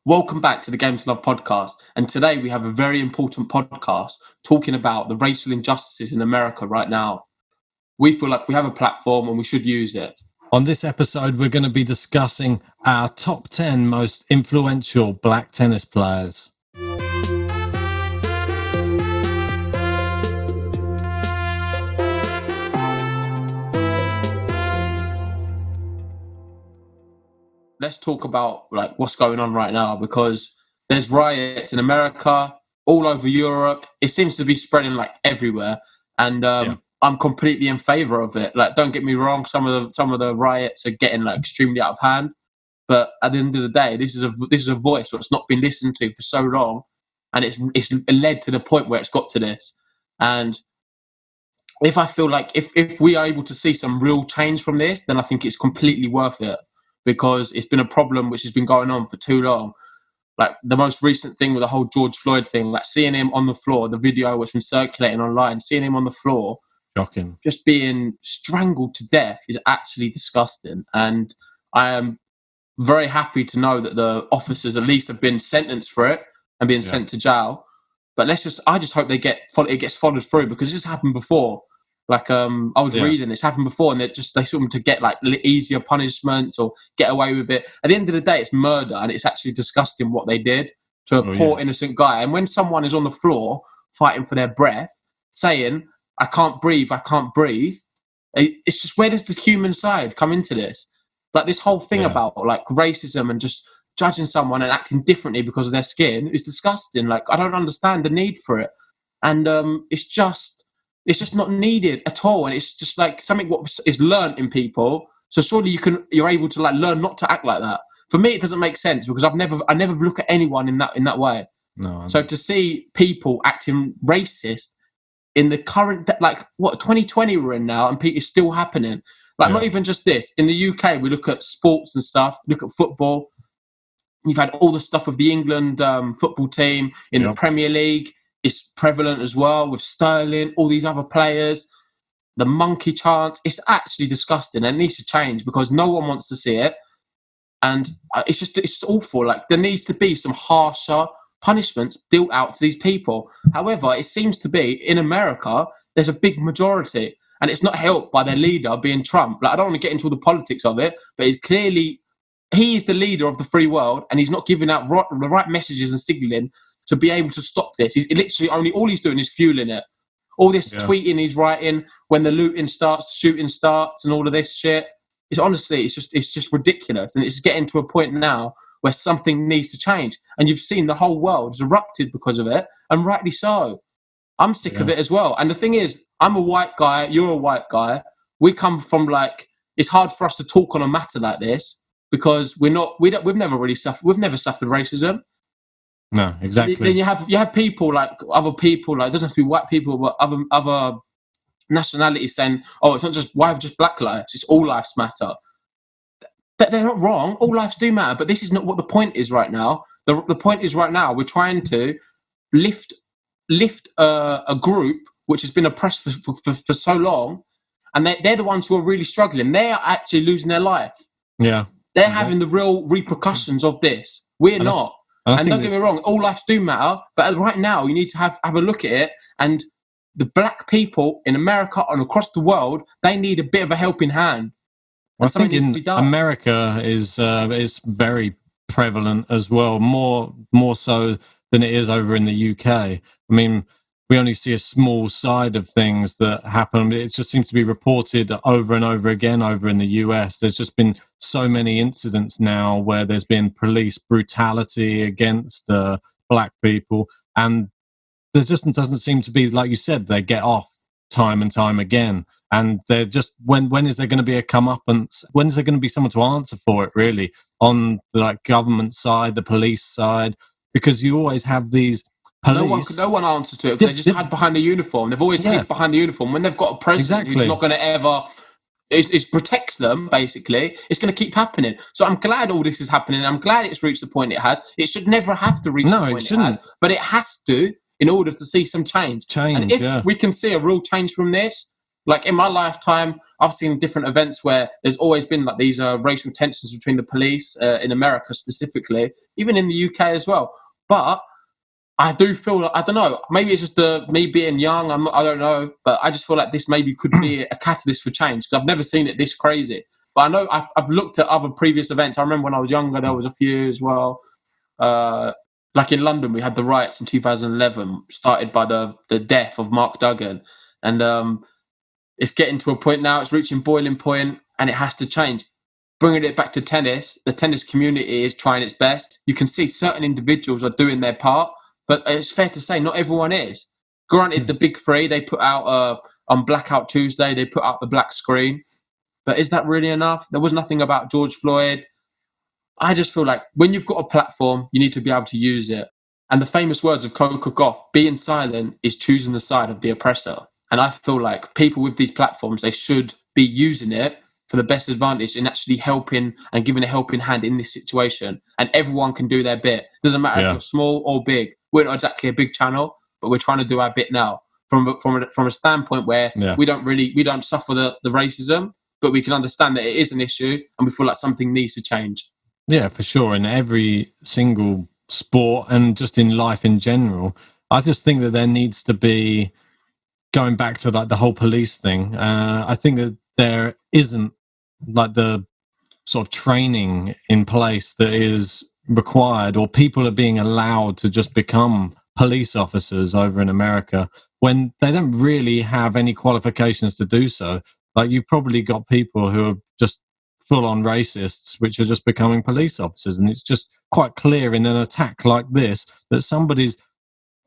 Welcome back to the Game to Love podcast. And today we have a very important podcast talking about the racial injustices in America right now. We feel like we have a platform and we should use it. On this episode, we're going to be discussing our top 10 most influential black tennis players. Let's talk about what's going on right now, because there's riots in America, all over Europe. It seems to be spreading everywhere, and I'm completely in favour of it. Don't get me wrong, some of the riots are getting extremely out of hand, but at the end of the day, this is a voice that's not been listened to for so long, and it's led to the point where it's got to this. And if I feel if we are able to see some real change from this, then I think it's completely worth it. Because it's been a problem which has been going on for too long. The most recent thing with the whole George Floyd thing, seeing him on the floor, the video which has been circulating online, seeing him on the floor, shocking, just being strangled to death is actually disgusting. And I am very happy to know that the officers at least have been sentenced for it and being sent to jail. But I just hope it gets followed through, because this has happened before. I was reading this happened before, and they sort them to get easier punishments or get away with it. At the end of the day, it's murder, and it's actually disgusting what they did to a poor innocent guy. And when someone is on the floor fighting for their breath, saying, I can't breathe, it's just, where does the human side come into this? This whole thing about racism and just judging someone and acting differently because of their skin is disgusting. I don't understand the need for it. And it's just not needed at all, and it's just something what is learned in people. So surely you're able to learn not to act like that. For me, it doesn't make sense, because I never look at anyone in that way. No. So to see people acting racist in the current 2020 we're in now, and it's still happening. Not even just this. In the UK, we look at sports and stuff. Look at football. You've had all the stuff of the England football team in the Premier League. It's prevalent as well with Sterling, all these other players. The monkey chant, it's actually disgusting, and it needs to change, because no one wants to see it. And it's awful. There needs to be some harsher punishments dealt out to these people. However, it seems to be in America, there's a big majority, and it's not helped by their leader being Trump. I don't want to get into all the politics of it, but it's clearly, he is the leader of the free world, and he's not giving out the right messages and signalling to be able to stop this. He's literally all he's doing is fueling it. All this tweeting he's writing when the looting starts, shooting starts, and all of this shit. It's just ridiculous. And it's getting to a point now where something needs to change. And you've seen the whole world has erupted because of it, and rightly so. I'm sick of it as well. And the thing is, I'm a white guy, you're a white guy. We come from it's hard for us to talk on a matter like this, because we've never suffered racism. No, exactly. Then you have people other people, it doesn't have to be white people, but other nationalities saying, "Oh, it's not just black lives; it's all lives matter." They're not wrong. All lives do matter, but this is not what the point is right now. The point is right now we're trying to lift a group which has been oppressed for so long, and they're the ones who are really struggling. They are actually losing their life. Yeah, they're having the real repercussions of this. We're not. And don't get me wrong, all lives do matter, but right now you need to have a look at it. And the black people in America and across the world, they need a bit of a helping hand. I think in America is very prevalent as well, more so than it is over in the UK. I mean, we only see a small side of things that happen. It just seems to be reported over and over again over in the US. There's just been so many incidents now where there's been police brutality against black people. And there just doesn't seem to be, like you said, they get off time and time again. And they're just, when is there going to be a comeuppance? When is there going to be someone to answer for it, really, on the government side, the police side? Because you always have these police. No one answers to it, because they just hide behind the uniform. They've always hid behind the uniform. When they've got a president who's not going to ever... It protects them, basically. It's going to keep happening. So I'm glad all this is happening. I'm glad it's reached the point it has. It should never have to reach the point it has. But it has to, in order to see some change. And if we can see a real change from this, Like in my lifetime, I've seen different events where there's always been like these racial tensions between the police in America specifically, even in the UK as well. But I do feel like, I don't know, maybe it's just me being young. I don't know, but I just feel like this maybe could be a catalyst for change because I've never seen it this crazy. But I know I've looked at other previous events. I remember when I was younger, there was a few as well. Like in London, we had the riots in 2011, started by the death of Mark Duggan. And it's getting to a point now, it's reaching boiling point, and it has to change. Bringing it back to tennis, the tennis community is trying its best. You can see certain individuals are doing their part, but it's fair to say not everyone is. Granted, the big three, they put out on Blackout Tuesday, they put out the black screen. But is that really enough? There was nothing about George Floyd. I just feel like when you've got a platform, you need to be able to use it. And the famous words of Coco Gauff, being silent is choosing the side of the oppressor. And I feel like people with these platforms, they should be using it for the best advantage in actually helping and giving a helping hand in this situation. And everyone can do their bit. Doesn't matter if you're small or big. We're not exactly a big channel, but we're trying to do our bit now from a standpoint where we don't suffer the racism, but we can understand that it is an issue and we feel like something needs to change. Yeah, for sure. In every single sport and just in life in general, I just think that there needs to be, going back to like the whole police thing, I think that there isn't like the sort of training in place that is required, or people are being allowed to just become police officers over in America when they don't really have any qualifications to do so. Like, you've probably got people who are just full-on racists which are just becoming police officers, and it's just quite clear in an attack like this that somebody's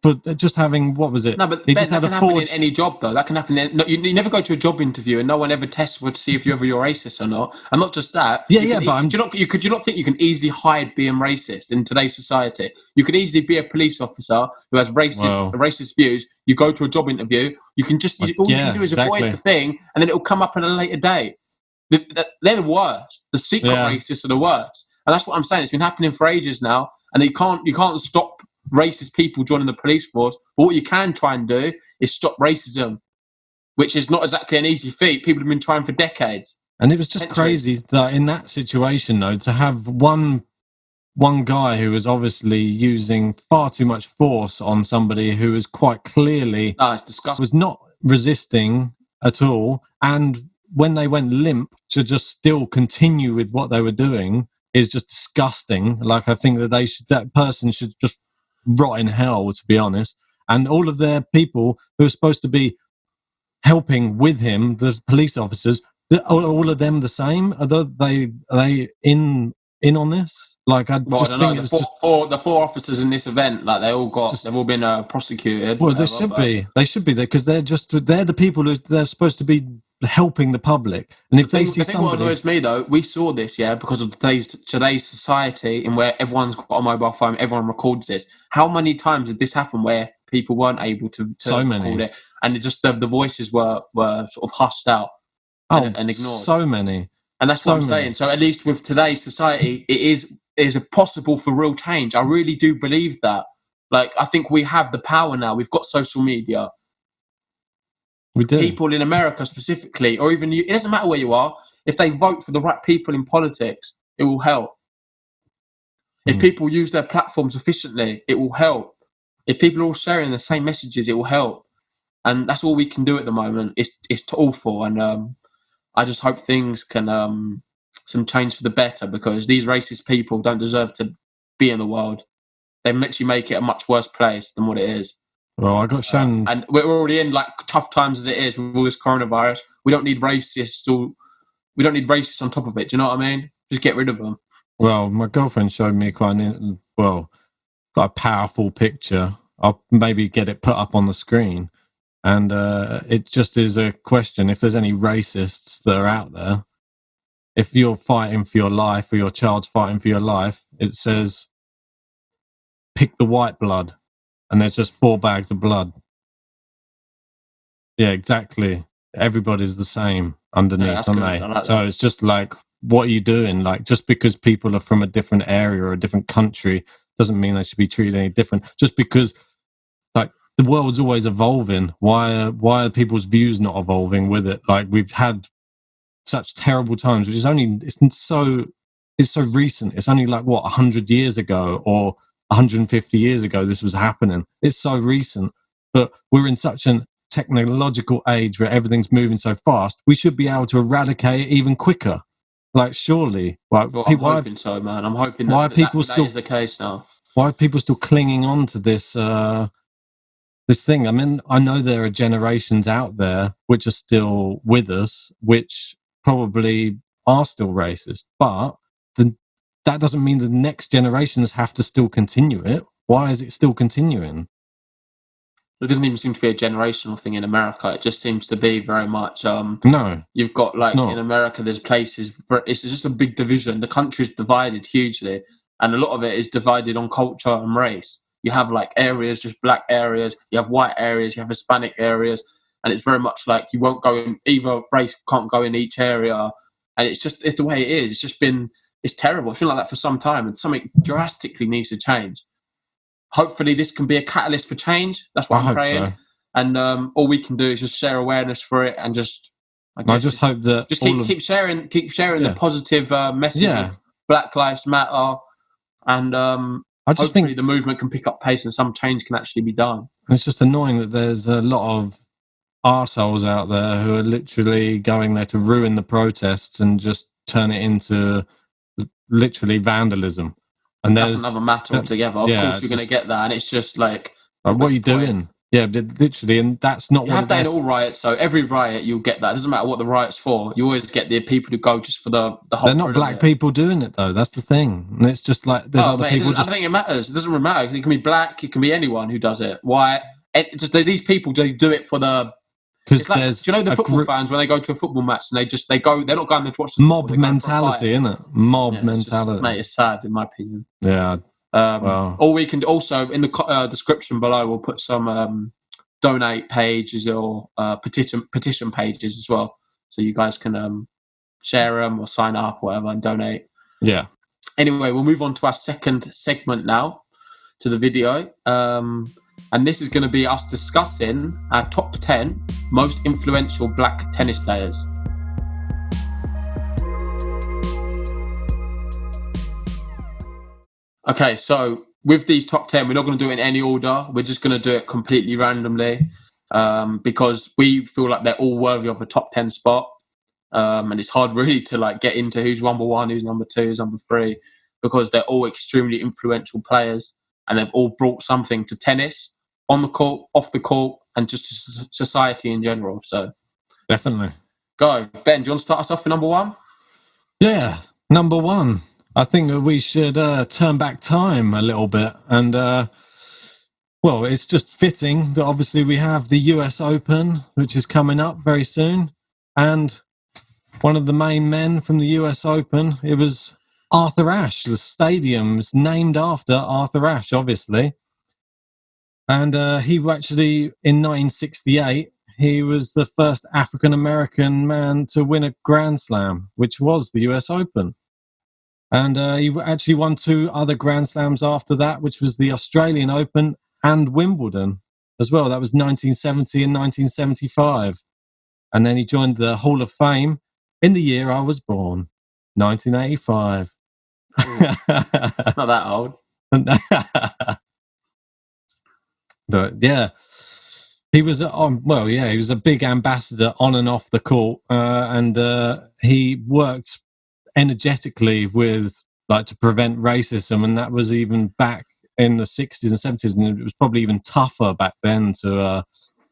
for just having, what was it? No, but Ben, that can happen in any job, though. That can happen in... No, you never go to a job interview and no one ever tests to see if you're racist or not. And not just that. But could you not think you can easily hide being racist in today's society? You could easily be a police officer who has racist views. You go to a job interview. You can just... all you can do is avoid the thing, and then it'll come up at a later date. They're the worst. The secret racists are the worst. And that's what I'm saying. It's been happening for ages now, and you can't stop racist people joining the police force. But what you can try and do is stop racism, which is not exactly an easy feat. People have been trying for decades. And it was just crazy that in that situation, though, to have one guy who was obviously using far too much force on somebody who was quite clearly was not resisting at all, and when they went limp, to just still continue with what they were doing is just disgusting. Like, I think that that person should just rot in hell, to be honest. And all of their people who are supposed to be helping with him, the police officers, are all of them the same? Are they in on this? Like, I just think it was the four officers in this event, like they've all been prosecuted. Well, they should be there because they're the people who they're supposed to be helping the public. And if they see somebody... What annoys me, though, we saw this, because of today's society, in where everyone's got a mobile phone, everyone records this. How many times did this happen where people weren't able to record it, and it just the voices were sort of hushed out and ignored? So many. And that's what I'm saying. So at least with today's society, it is possible for real change. I really do believe that. Like, I think we have the power now. We've got social media. We do. People in America specifically, or even you, it doesn't matter where you are, if they vote for the right people in politics, it will help. If people use their platforms efficiently, it will help. If people are all sharing the same messages, it will help. And that's all we can do at the moment. It's awful. And I just hope things can some change for the better, because these racist people don't deserve to be in the world. They actually make it a much worse place than what it is. Well, I got shown, and we're already in like tough times as it is with all this coronavirus. We don't need racists, we don't need racists on top of it. Do you know what I mean? Just get rid of them. Well, my girlfriend showed me quite a powerful picture. I'll maybe get it put up on the screen, and it just is a question: if there's any racists that are out there, if you're fighting for your life or your child's fighting for your life, it says, "Pick the white blood." And there's just 4 bags of blood. Yeah, exactly. Everybody's the same underneath, aren't they? Like so it's just like, what are you doing? Like, just because people are from a different area or a different country doesn't mean they should be treated any different. Just because, like, the world's always evolving. Why are people's views not evolving with it? Like, we've had such terrible times, which is it's so recent. It's only like 100 years ago or 150 years ago this was happening. It's so recent, but we're in such an technological age where everything's moving so fast. We should be able to eradicate it even quicker. Like, surely. Like, I'm hoping so, man. I'm hoping that is the case now. Why are people still clinging on to this this thing? I mean, I know there are generations out there which are still with us, which probably are still racist, but that doesn't mean the next generations have to still continue it. Why is it still continuing? It doesn't even seem to be a generational thing in America. It just seems to be very much... no. You've got, like, in America, there's places... It's just a big division. The country's divided hugely, and a lot of it is divided on culture and race. You have, like, areas, just black areas. You have white areas. You have Hispanic areas. And it's very much like you won't go in... Either race can't go in each area. And it's the way it is. It's just been... It's terrible. It's been like that for some time, and something drastically needs to change. Hopefully this can be a catalyst for change. That's what I'm praying. So. And all we can do is just share awareness for it, and just... I just hope that... Just keep sharing the positive message of Black Lives Matter, and hopefully the movement can pick up pace and some change can actually be done. It's just annoying that there's a lot of arseholes out there who are literally going there to ruin the protests and just turn it into literally vandalism. And that's another matter altogether. Of course, you're going to get that, and it's just like what are you doing? Yeah, literally, and that's not you what have that in all riots. So every riot, you'll get that. It doesn't matter what the riot's for. You always get the people who go just for the whole. They're not black people doing it though. That's the thing. And it's just like there's other people. I don't think it matters. It doesn't really matter. It can be black. It can be anyone who does it. Why? These people do it for the. Because like, do you know the football fans when they go to a football match and they go, they're not going there to watch the mob mentality, isn't it? Mob mentality. Mate, it's sad in my opinion. Yeah. Or we can also in the description below we'll put some donate pages or petition pages as well, so you guys can share them or sign up or whatever and donate. Yeah. Anyway, we'll move on to our second segment now to the video. And this is going to be us discussing our top 10 most influential black tennis players. Okay, so with these top 10, we're not going to do it in any order. We're just going to do it completely randomly because we feel like they're all worthy of a top 10 spot. And it's hard really to like get into who's number one, who's number two, who's number three, because they're all extremely influential players and they've all brought something to tennis, on the court, off the court, and just society in general. So definitely. Go. Ben, do you want to start us off with number one? Yeah, number one. I think that we should turn back time a little bit. And, well, it's just fitting that obviously we have the US Open, which is coming up very soon. And one of the main men from the US Open, it was Arthur Ashe. The stadium is named after Arthur Ashe, obviously. And he actually, in 1968, he was the first African-American man to win a Grand Slam, which was the US Open. And he actually won two other Grand Slams after that, which was the Australian Open and Wimbledon as well. That was 1970 and 1975. And then he joined the Hall of Fame in the year I was born, 1985. Not that old. But yeah, he was he was a big ambassador on and off the court, and he worked energetically with to prevent racism, and that was even back in the 60s and 70s, and it was probably even tougher back then to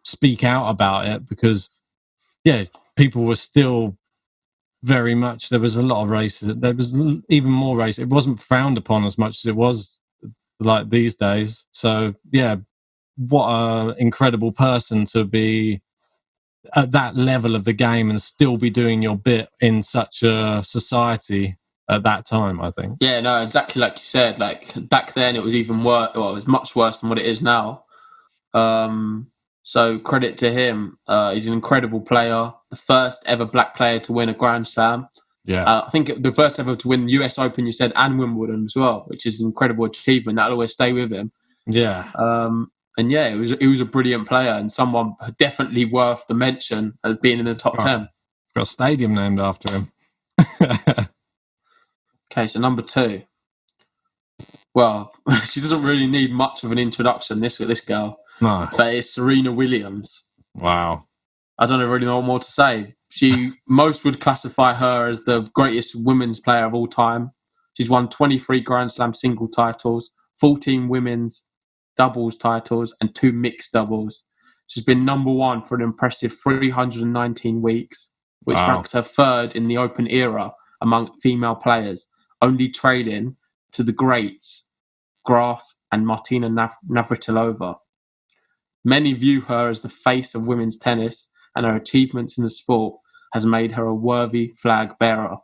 speak out about it because people were still very much, there was a lot of racism, there was even more racism. It wasn't frowned upon as much as it was like these days. So what an incredible person to be at that level of the game and still be doing your bit in such a society at that time, I think. Yeah, no, exactly like you said. Like back then it was even worse. Well, it was much worse than what it is now. So credit to him. He's an incredible player. The first ever black player to win a Grand Slam. Yeah. I think the first ever to win the US Open, you said, and Wimbledon as well, which is an incredible achievement. That'll always stay with him. Yeah. And yeah, he was a brilliant player and someone definitely worth the mention as being in the top 10. It's got a stadium named after him. Okay, so number 2. Well, she doesn't really need much of an introduction, this girl. No. But it's Serena Williams. Wow. I don't really know what more to say. Most would classify her as the greatest women's player of all time. She's won 23 Grand Slam single titles, 14 women's doubles titles, and 2 mixed doubles. She's been number 1 for an impressive 319 weeks, which ranks her 3rd in the Open era among female players, only trailing to the greats, Graf and Martina Navratilova. Many view her as the face of women's tennis, and her achievements in the sport has made her a worthy flag bearer.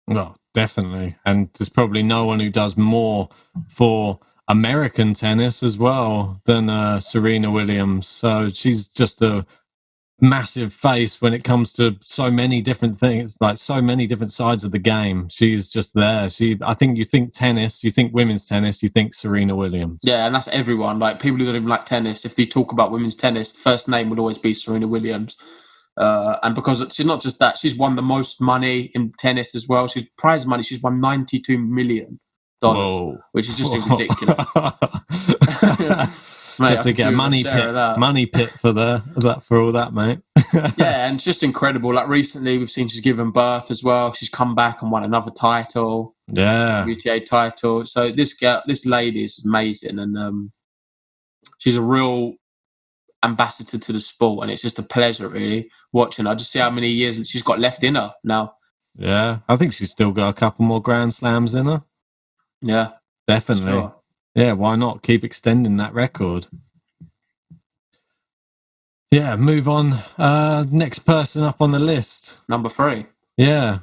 Well, definitely. And there's probably no one who does more for American tennis as well than Serena Williams. So she's just a massive face when it comes to so many different things, like so many different sides of the game. She's just there. I think you think tennis, you think women's tennis, you think Serena Williams. Yeah, and that's everyone. Like people who don't even like tennis, if they talk about women's tennis, the first name would always be Serena Williams. And because she's not just that, she's won the most money in tennis as well. She's prize money. She's won $92 million, which is just ridiculous. Mate, have to get a money pit for all that, mate. Yeah, and it's just incredible. Like recently, we've seen she's given birth as well. She's come back and won another title, WTA title. So this lady is amazing, and she's a real ambassador to the sport, and it's just a pleasure really watching her. Just see how many years she's got left in her now. Yeah, I think she's still got a couple more Grand Slams in her. Yeah, definitely. Sure. Yeah, why not keep extending that record? Yeah, move on. Next person up on the list. Number 3. Yeah.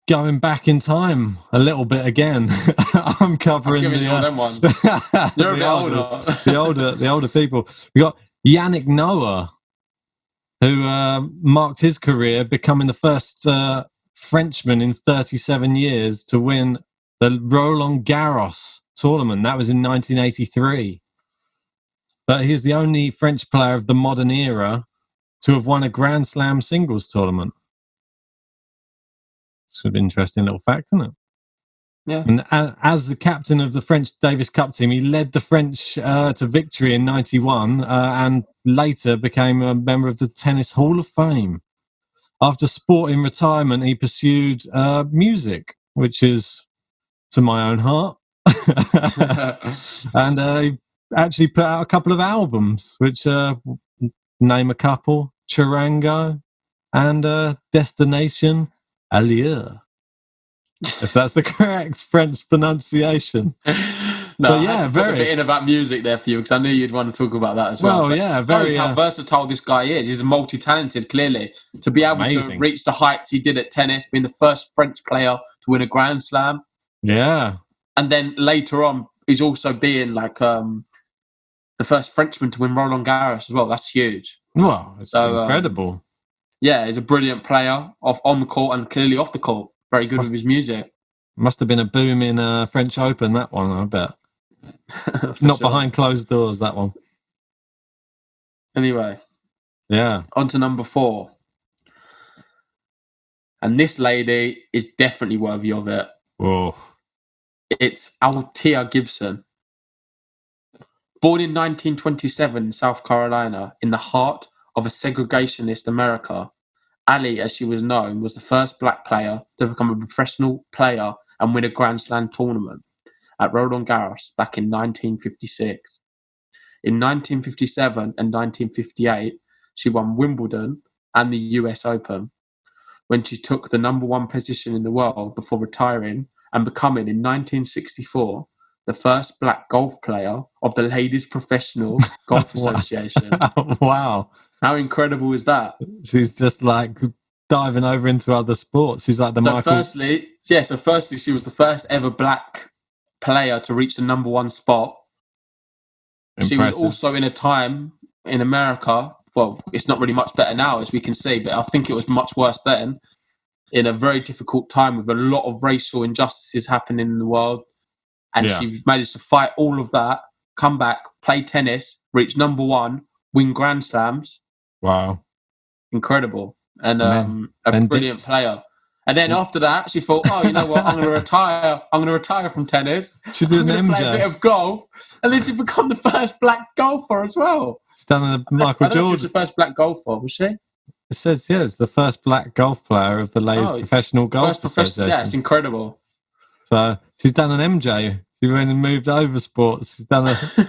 Going back in time a little bit again. I'm covering them ones. You're a bit older. the older people. We got Yannick Noah, who marked his career becoming the first Frenchman in 37 years to win the Roland Garros tournament. That was in 1983. But he's the only French player of the modern era to have won a Grand Slam singles tournament. It's an interesting little fact, isn't it? Yeah. And as the captain of the French Davis Cup team, he led the French to victory in 91 and later became a member of the Tennis Hall of Fame. After sporting retirement, he pursued music, which is to my own heart. And he actually put out a couple of albums, which name a couple: Charango and Destination Allure, if that's the correct French pronunciation. No, yeah, I had to put a bit in about music there for you because I knew you'd want to talk about that as well. Well, yeah, very. Shows how versatile this guy is. He's multi-talented, clearly. To be able to reach the heights he did at tennis, being the first French player to win a Grand Slam. Yeah. And then later on, he's also being like the first Frenchman to win Roland Garros as well. That's huge. Wow, it's incredible. Yeah, he's a brilliant player on the court and clearly off the court. Very good with his music. Must have been a boom in French Open, that one, I bet. Not sure. Behind closed doors, that one. Anyway. Yeah. On to number 4. And this lady is definitely worthy of it. Whoa. It's Althea Gibson. Born in 1927 in South Carolina, in the heart of a segregationist America, Ali, as she was known, was the first black player to become a professional player and win a Grand Slam tournament at Roland Garros back in 1956. In 1957 and 1958, she won Wimbledon and the US Open, when she took the number 1 position in the world before retiring and becoming, in 1964, the first black golf player of the Ladies Professional Golf Association. Wow. How incredible is that? She's just like diving over into other sports. She's like the Michael... Firstly, she was the first ever black player to reach the number 1 spot. Impressive. She was also in a time in America, well, it's not really much better now, as we can see, but I think it was much worse then, in a very difficult time with a lot of racial injustices happening in the world. And she managed to fight all of that come back, play tennis, reach number 1, win Grand Slams. Wow. Incredible. And a brilliant player. And then after that, she thought, oh, you know what? I'm going to retire. I'm going to retire from tennis. She did an MJ. Play a bit of golf. And then she's become the first black golfer as well. She's done a Michael Jordan. She was the first black golfer, was she? It says, it's the first black golf player of the Ladies Professional Golf Association. Yeah, it's incredible. So she's done an MJ. She went and moved over sports.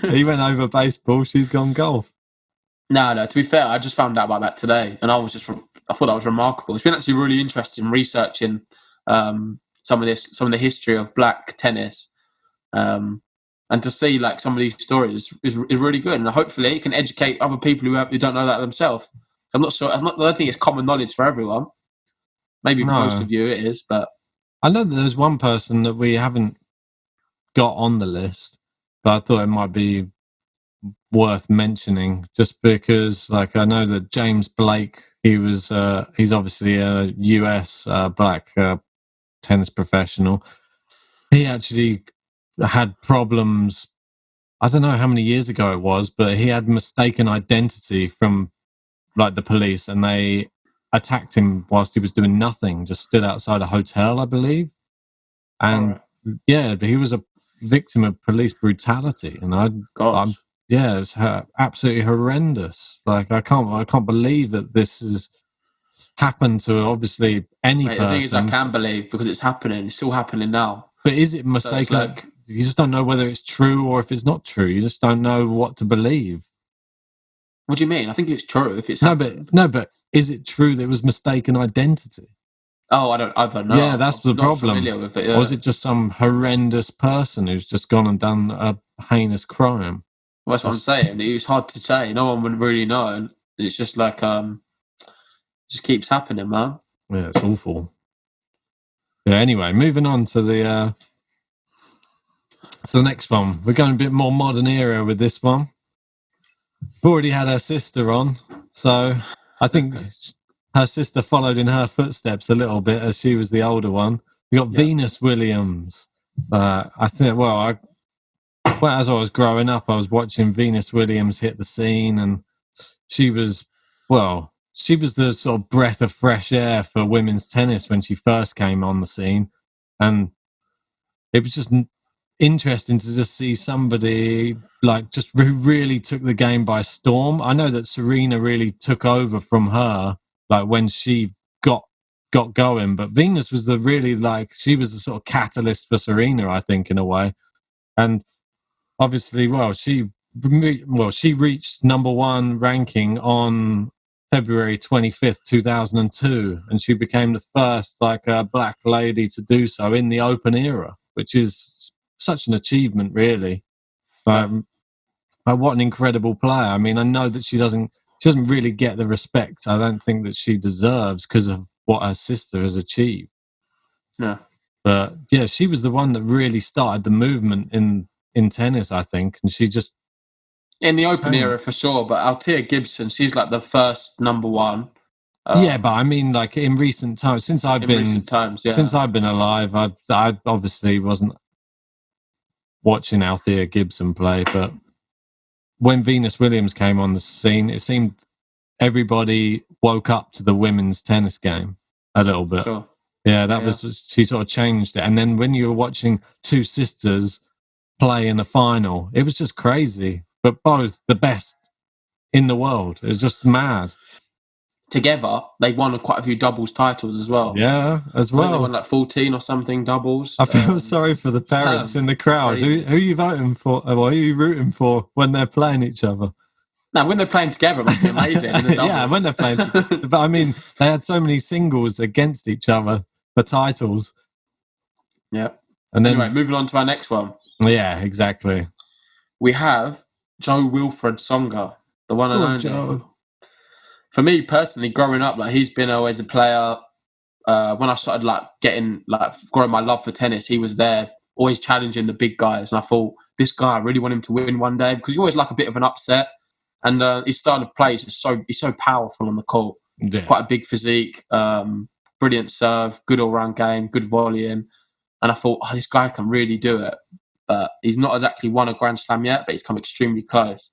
He went over baseball. She's gone golf. No. To be fair, I just found out about that today, and I thought that was remarkable. It's been actually really interesting researching some of the history of black tennis, and to see like some of these stories is really good. And hopefully, it can educate other people who don't know that themselves. I'm not sure. I don't think it's common knowledge for everyone. Maybe most of you it is, but I know that there's one person that we haven't got on the list, but I thought it might be worth mentioning just because, like, I know that James Blake, he's obviously a US black tennis professional. He actually had problems. I don't know how many years ago it was, but he had mistaken identity from like the police, and they attacked him whilst he was doing nothing, just stood outside a hotel, I believe. And but he was a victim of police brutality, and it was absolutely horrendous. Like I can't believe that this has happened to obviously any person. The thing is, I can believe because it's happening. It's still happening now. But is it mistaken? So you just don't know whether it's true or if it's not true. You just don't know what to believe. What do you mean? I think it's true if it's but is it true that it was mistaken identity? Oh, I don't know. Yeah, that's the problem. With it, yeah. Or is it just some horrendous person who's just gone and done a heinous crime? Well, that's what I'm saying. It's hard to say. No one would really know. And it's just like, just keeps happening, man. Yeah, it's awful. Yeah, anyway, moving on to the next one. We're going a bit more modern era with this one. We've already had her sister on, so I think her sister followed in her footsteps a little bit as she was the older one. We got Venus Williams. I think, as I was growing up, I was watching Venus Williams hit the scene, and she was the sort of breath of fresh air for women's tennis when she first came on the scene. And it was just interesting to just see somebody like just who really took the game by storm. I know that Serena really took over from her, like when she got going, but Venus was she was the sort of catalyst for Serena, I think, in a way. And obviously, she reached number 1 ranking on February 25th, 2002, and she became the first black lady to do so in the Open era, which is such an achievement, really. What an incredible player. I mean, I know that she doesn't really get the respect I don't think that she deserves because of what her sister has achieved. Yeah. But yeah, she was the one that really started the movement in tennis, I think, and she just in the Open era for sure. But Althea Gibson, she's like the first number 1. Yeah, but I mean, like in recent times, since I've been alive, I obviously wasn't watching Althea Gibson play, but when Venus Williams came on the scene, it seemed everybody woke up to the women's tennis game a little bit. Sure. Yeah, she sort of changed it. And then when you were watching two sisters play in the final, it was just crazy. But both the best in the world. It was just mad. Together, they won quite a few doubles titles as well. Yeah, as well. They won like 14 or something doubles. I feel sorry for the parents in the crowd. Who are you voting for? Or who are you rooting for when they're playing each other? No, when they're playing together, it must be amazing. Yeah, when they're playing together. But I mean, they had so many singles against each other for titles. Yeah. And then, anyway, moving on to our next one. Yeah, exactly. We have Wilfried Tsonga, the one and only. Joe. For me personally, growing up, like he's been always a player. When I started growing my love for tennis, he was there, always challenging the big guys. And I thought, this guy, I really want him to win one day because you always like a bit of an upset. And his style of play is just he's so powerful on the court. Yeah. Quite a big physique, brilliant serve, good all-round game, good volleying. And I thought, this guy can really do it. but he's not exactly won a Grand Slam yet, but he's come extremely close.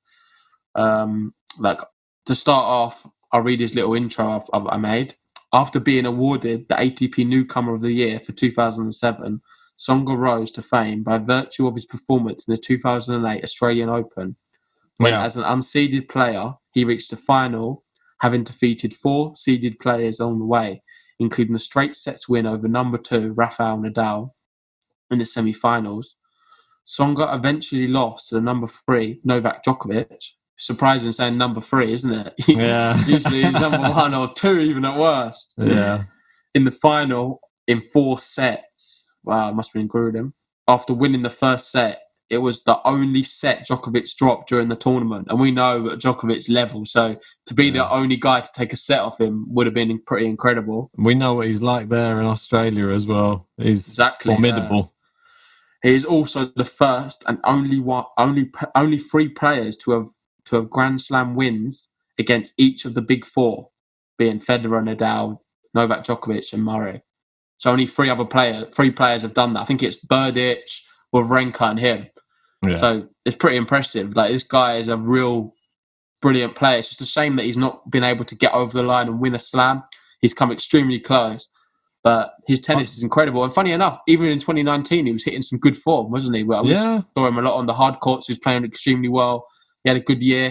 Like, to start off, I'll read his little intro I made. After being awarded the ATP Newcomer of the Year for 2007, Tsonga rose to fame by virtue of his performance in the 2008 Australian Open, when as an unseeded player, he reached the final, having defeated 4 seeded players on the way, including a straight sets win over number 2 Rafael Nadal in the semi-finals. Tsonga eventually lost to the number 3 Novak Djokovic. Surprising saying number 3, isn't it? Yeah. Usually he's number 1 or 2, even at worst. Yeah. In the final, in 4 sets. Wow, it must have been grueling. After winning the first set, it was the only set Djokovic dropped during the tournament. And we know at Djokovic's level, so to be the only guy to take a set off him would have been pretty incredible. We know what he's like there in Australia as well. He's formidable. He is also the first and only 3 players to have Grand Slam wins against each of the big 4, being Federer, Nadal, Novak Djokovic and Murray. So only 3 players have done that. I think it's Berdych, Wawrinka and him. Yeah. So it's pretty impressive. Like, this guy is a real brilliant player. It's just a shame that he's not been able to get over the line and win a slam. He's come extremely close. But his tennis is incredible. And funny enough, even in 2019, he was hitting some good form, wasn't he? Well, saw him a lot on the hard courts. He was playing extremely well. He had a good year.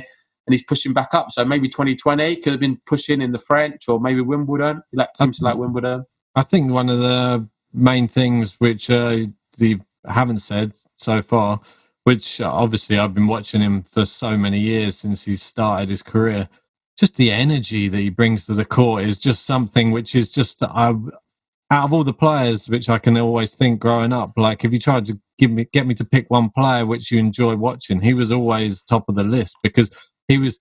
And he's pushing back up. So maybe 2020 could have been pushing in the French, or maybe Wimbledon. He seems to like Wimbledon. I think one of the main things which they haven't said so far, which obviously I've been watching him for so many years since he started his career, just the energy that he brings to the court is just something which is just... out of all the players, which I can always think growing up, like if you tried to get me to pick one player which you enjoy watching, he was always top of the list because he was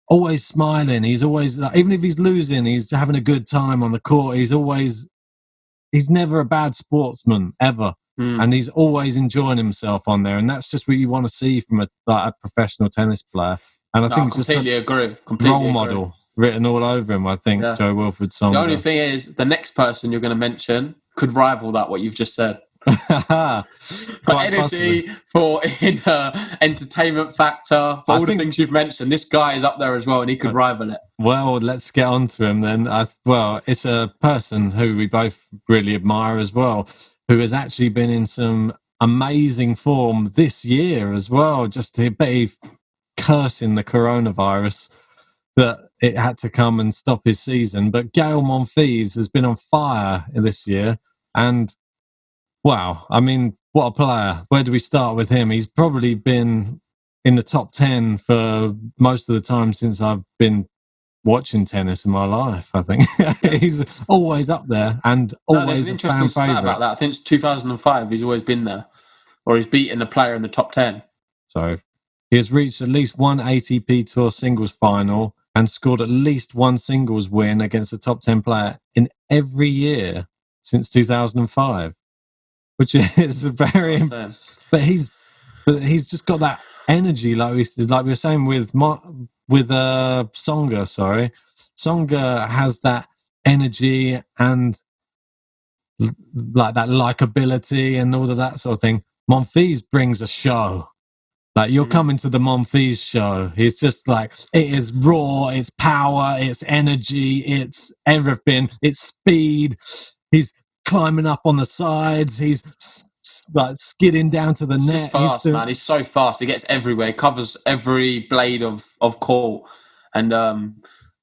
always smiling. He's always, like, even if he's losing, he's having a good time on the court. He's never a bad sportsman ever, and he's always enjoying himself on there. And that's just what you want to see from a professional tennis player. And I think it's just a role model written all over him, I think, Joe Wilfried Tsonga. The only thing is, the next person you're going to mention could rival that, what you've just said. For energy, for entertainment factor, for all the things you've mentioned, this guy is up there as well, and he could rival it. Well, let's get on to him then. It's a person who we both really admire as well, who has actually been in some amazing form this year as well, just to be cursing the coronavirus that it had to come and stop his season. But Gael Monfils has been on fire this year. And, wow, I mean, what a player. Where do we start with him? He's probably been in the top 10 for most of the time since I've been watching tennis in my life, I think. He's always up there and always a fan favourite. About that. I think it's 2005 he's always been there. Or he's beaten a player in the top 10. So he has reached at least one ATP Tour singles final and scored at least one singles win against a top 10 player in every year since 2005, which is very... But he's just got that energy, like we were saying with Tsonga, sorry. Tsonga has that energy and like that likability and all of that sort of thing. Monfils brings a show. Like, you're coming to the Monfils show. He's just like, it is raw, it's power, it's energy, it's everything, it's speed. He's climbing up on the sides. He's like skidding down to the net. He's fast, man. He's so fast. He gets everywhere. He covers every blade of court. And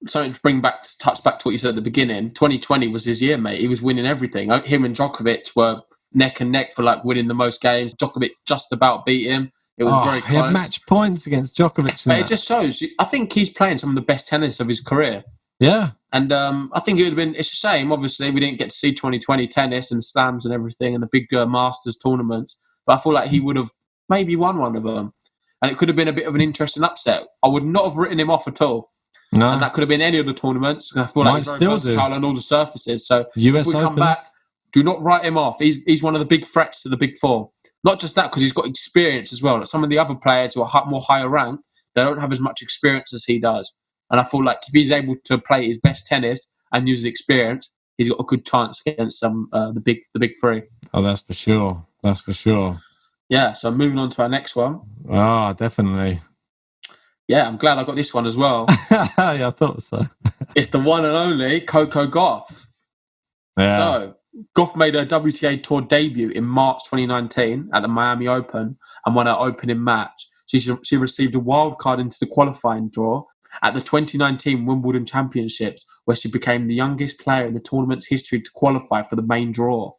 something to touch back to what you said at the beginning. 2020 was his year, mate. He was winning everything. Him and Djokovic were neck and neck for like winning the most games. Djokovic just about beat him. It was very close. He had match points against Djokovic. But it just shows. I think he's playing some of the best tennis of his career. Yeah. And I think it would have been... It's a shame, obviously, we didn't get to see 2020 tennis and slams and everything and the big Masters tournaments. But I feel like he would have maybe won one of them. And it could have been a bit of an interesting upset. I would not have written him off at all. No. And that could have been any of the tournaments. I feel like he's very versatile on all the surfaces. So US if we come back, do not write him off. He's one of the big threats to the big 4. Not just that, because he's got experience as well. Like some of the other players who are more higher ranked, they don't have as much experience as he does. And I feel like if he's able to play his best tennis and use his experience, he's got a good chance against the big 3. Oh, that's for sure. That's for sure. Yeah, so moving on to our next one. Oh, definitely. Yeah, I'm glad I got this one as well. Yeah, I thought so. It's the one and only Coco Gauff. Yeah. So, Gauff made her WTA Tour debut in March 2019 at the Miami Open and won her opening match. She received a wild card into the qualifying draw at the 2019 Wimbledon Championships, where she became the youngest player in the tournament's history to qualify for the main draw.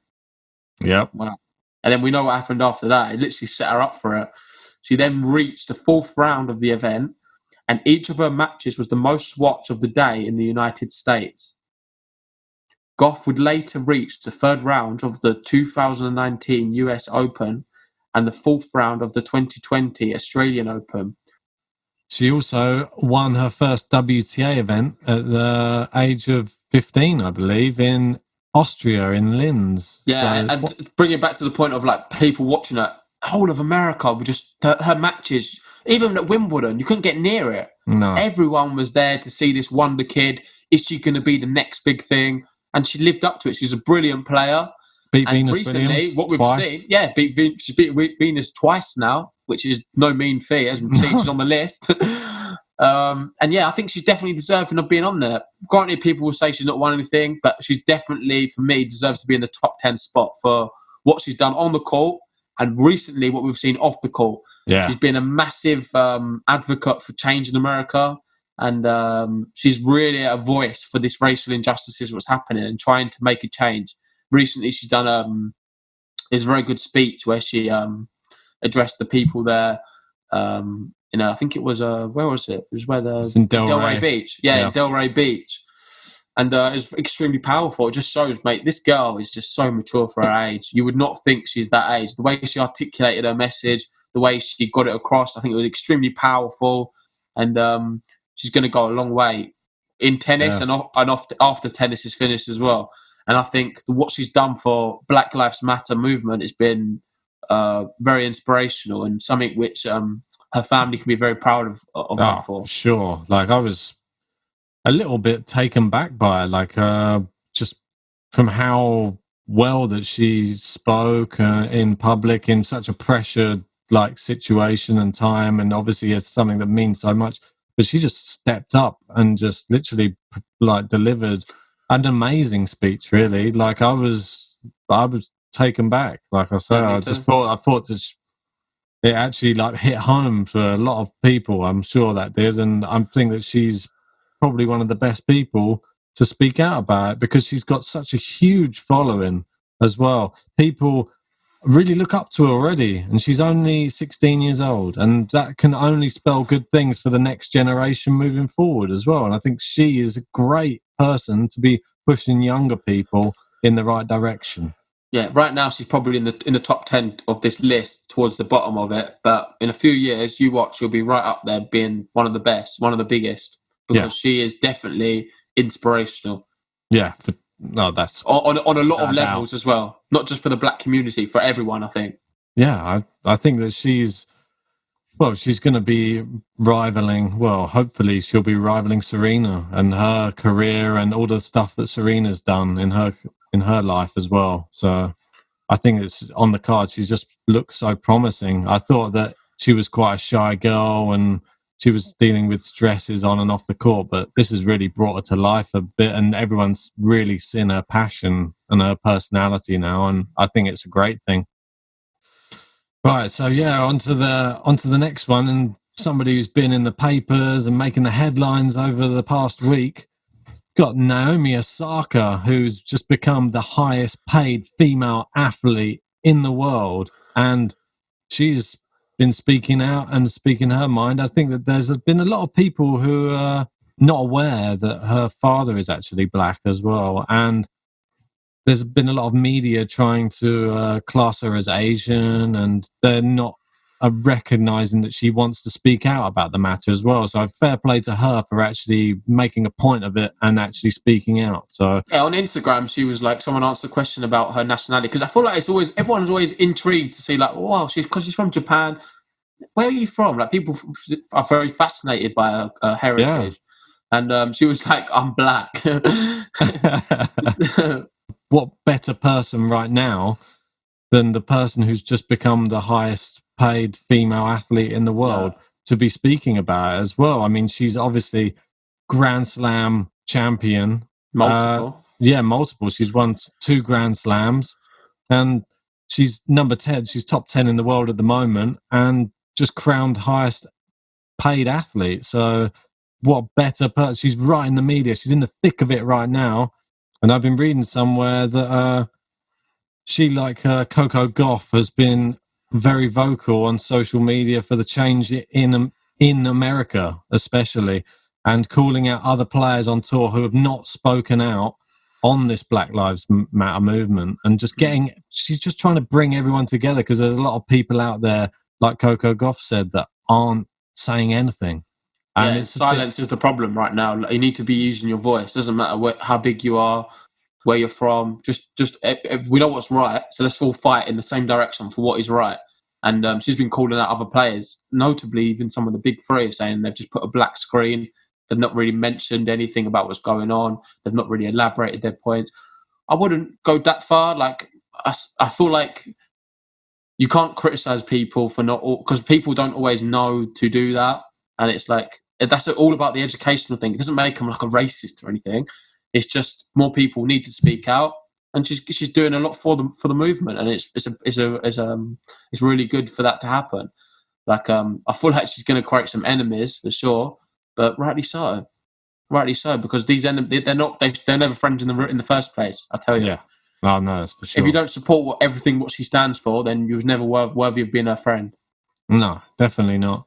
Yep. Wow. And then we know what happened after that. It literally set her up for it. She then reached the fourth round of the event, and each of her matches was the most watched of the day in the United States. Gauff would later reach the third round of the 2019 US Open and the fourth round of the 2020 Australian Open. She also won her first WTA event at the age of 15, I believe, in Austria, in Linz. Yeah, and bring it back to the point of like people watching it, whole of America were just her matches. Even at Wimbledon, you couldn't get near it. No. Everyone was there to see this wonder kid. Is she going to be the next big thing? And she lived up to it. She's a brilliant player. Beat and Venus recently, Williams what we've twice. seen, she's beat Venus twice now, which is no mean feat, as we've seen. She's on the list. And yeah, I think she's definitely deserving of being on there. Granted, people will say she's not won anything, but she's definitely, for me, deserves to be in the top 10 spot for what she's done on the court and recently what we've seen off the court. Yeah. She's been a massive advocate for change in America, and she's really a voice for this racial injustices, what's happening, and trying to make a change. Recently, she's done a very good speech where she addressed the people there. I think it was where was it? It was where in Delray Beach. Yeah, in Delray Beach. And it's extremely powerful. It just shows, mate, this girl is just so mature for her age. You would not think she's that age. The way she articulated her message, the way she got it across, I think it was extremely powerful. And she's going to go a long way in tennis and after tennis is finished as well. And I think what she's done for Black Lives Matter movement has been very inspirational and something which her family can be very proud of her for. Sure. Like, I was a little bit taken back by it, like just from how well that she spoke in public in such a pressured like situation and time, and obviously it's something that means so much. But she just stepped up and just literally like delivered an amazing speech. Really, like I was taken back. Like I said, I thought that it actually like hit home for a lot of people. I'm sure that did, and I think that she's probably one of the best people to speak out about it because she's got such a huge following as well. People really look up to her already, and she's only 16 years old, and that can only spell good things for the next generation moving forward as well. And I think she is a great person to be pushing younger people in the right direction. Yeah, right now she's probably in the top 10 of this list, towards the bottom of it. But in a few years, you watch, she'll be right up there, being one of the best, one of the biggest, because she is definitely inspirational. Yeah, that's on a lot of levels as well, not just for the black community, for everyone. I think. Yeah, I think that she's going to be rivaling. Well, hopefully she'll be rivaling Serena and her career and all the stuff that Serena's done in her life as well. So I think it's on the card. She just looks so promising. I thought that she was quite a shy girl and she was dealing with stresses on and off the court, but this has really brought her to life a bit, and everyone's really seen her passion and her personality now, and I think it's a great thing. Right, so yeah, onto the next one, and somebody who's been in the papers and making the headlines over the past week. Got Naomi Osaka, who's just become the highest paid female athlete in the world, and she's been speaking out and speaking her mind. I think that there's been a lot of people who are not aware that her father is actually black as well, and there's been a lot of media trying to class her as Asian, and they're not recognizing that she wants to speak out about the matter as well. So fair play to her for actually making a point of it and actually speaking out. So yeah, on Instagram she was like, someone asked a question about her nationality, because I feel like everyone's always intrigued to see, like, wow, because she's from Japan. Where are you from? Like, people are very fascinated by her heritage. Yeah. And she was like, I'm black. What better person right now than the person who's just become the highest paid female athlete in the world to be speaking about it as well. I mean, she's obviously Grand Slam champion. Multiple. Multiple. She's won 2 Grand Slams, and she's number 10. She's top 10 in the world at the moment, and just crowned highest paid athlete. So what better person? She's right in the media. She's in the thick of it right now. And I've been reading somewhere that she, like Coco Gauff, has been very vocal on social media for the change in America, especially, and calling out other players on tour who have not spoken out on this Black Lives Matter movement, and just she's just trying to bring everyone together, because there's a lot of people out there, like Coco Gauff said, that aren't saying anything. And silence is the problem right now. You need to be using your voice. Doesn't matter how big you are, where you're from. Just we know what's right, so let's all fight in the same direction for what is right. And she's been calling out other players, notably even some of the big three, saying they've just put a black screen. They've not really mentioned anything about what's going on. They've not really elaborated their points. I wouldn't go that far. Like, I feel like you can't criticize people for because people don't always know to do that. And it's like, that's all about the educational thing. It doesn't make them like a racist or anything. It's just more people need to speak out, and she's doing a lot for the movement, and it's really good for that to happen. Like, I feel like she's going to create some enemies for sure, but rightly so, because these enemies, they're never friends in the first place. I tell you. Yeah. Oh, no, that's for sure. If you don't support what she stands for, then you was never worthy of being her friend. No, definitely not.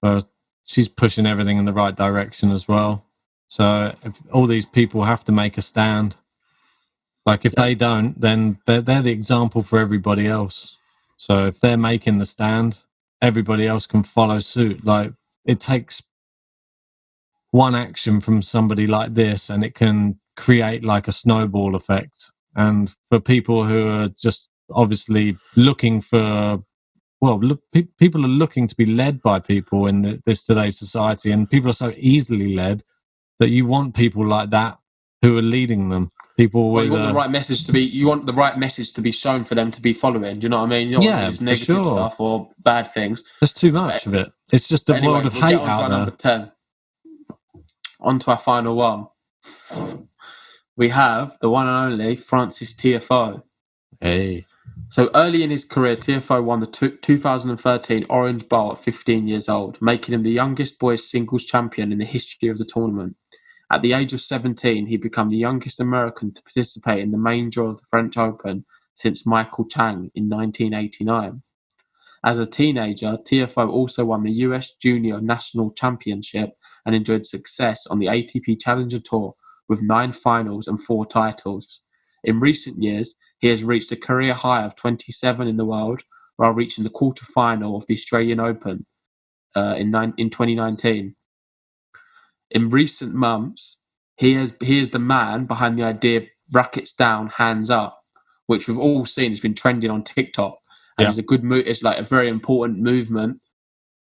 But she's pushing everything in the right direction as well. So if all these people have to make a stand. Like, if they don't, then they're the example for everybody else. So if they're making the stand, everybody else can follow suit. Like, it takes one action from somebody like this, and it can create like a snowball effect. And for people who are just obviously looking for, people are looking to be led by people in this today's society, and people are so easily led that you want people like that who are leading them. People with you want the right message to be. You want the right message to be shown for them to be following. Do you know what I mean? You don't want negative stuff or bad things. There's too much of it. It's just a world of hate out there. Number 10. On to our final one. We have the one and only Frances Tiafoe. Hey. So early in his career, Tiafoe won the 2013 Orange Bowl at 15 years old, making him the youngest boys singles champion in the history of the tournament. At the age of 17, he became the youngest American to participate in the main draw of the French Open since Michael Chang in 1989. As a teenager, Tiafoe also won the US Junior National Championship and enjoyed success on the ATP Challenger Tour with 9 finals and 4 titles. In recent years, he has reached a career high of 27 in the world, while reaching the quarter-final of the Australian Open in 2019. In recent months, he is the man behind the idea "rackets down, hands up," which we've all seen has been trending on TikTok, and it's a good move. It's like a very important movement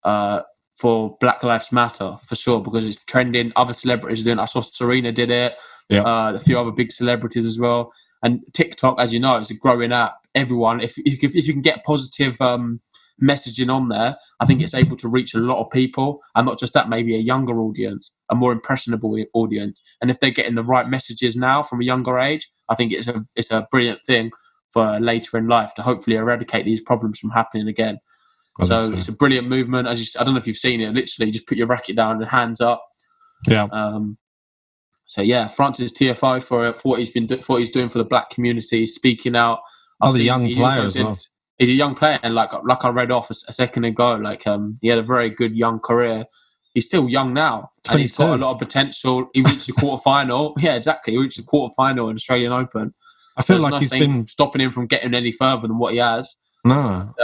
for Black Lives Matter for sure, because it's trending. Other celebrities are doing it. I saw Serena did it. A few other big celebrities as well. And TikTok, as you know, is a growing app. Everyone, if you can get positive messaging on there, I think it's able to reach a lot of people, and not just that, maybe a younger audience, a more impressionable audience. And if they're getting the right messages now from a younger age, I think it's a brilliant thing for later in life to hopefully eradicate these problems from happening again. So it's a brilliant movement. I don't know if you've seen it. Literally, just put your racket down and hands up. Yeah. Frances Tiafoe for what he's doing for the black community, speaking out. The young player as well. He's a young player, and like I read off a second ago, he had a very good young career. He's still young now, 22. And he's got a lot of potential. He reached the quarterfinal. Yeah, exactly. He reached the quarterfinal in Australian Open. I feel like he's been stopping him from getting any further than what he has. No,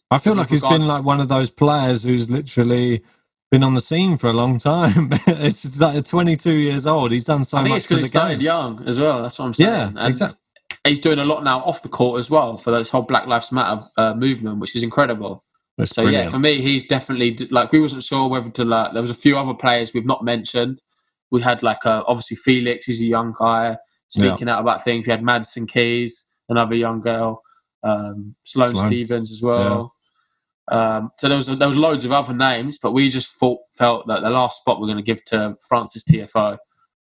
I feel like he's been like one of those players who's literally been on the scene for a long time. It's like 22 years old. He's done so much for the game. He started young as well. That's what I'm saying. Yeah, and exactly. He's doing a lot now off the court as well for this whole Black Lives Matter movement, which is incredible. That's brilliant. Yeah, for me, he's definitely we wasn't sure whether to there was a few other players we've not mentioned. We had obviously Felix. He's a young guy speaking out about things. We had Madison Keys, another young girl. Sloane Stephens as well. Yeah. So there was loads of other names, but we just felt that the last spot we're going to give to Francis Tiafoe.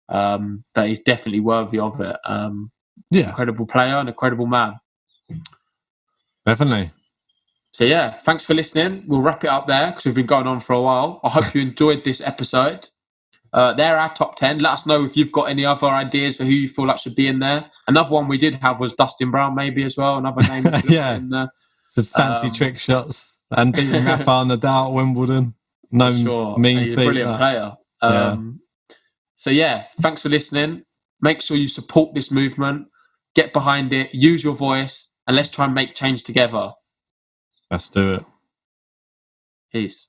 That he's definitely worthy of it. Incredible player and a credible man. Definitely. So yeah, thanks for listening. We'll wrap it up there because we've been going on for a while. I hope you enjoyed this episode. They're our top 10. Let us know if you've got any other ideas for who you feel like should be in there. Another one we did have was Dustin Brown, maybe as well. Another name. In there. Some fancy trick shots and beating Rafael Nadal at Wimbledon. No mean he's a brilliant player. So yeah, thanks for listening. Make sure you support this movement. Get behind it. Use your voice, and let's try and make change together. Let's do it. Peace.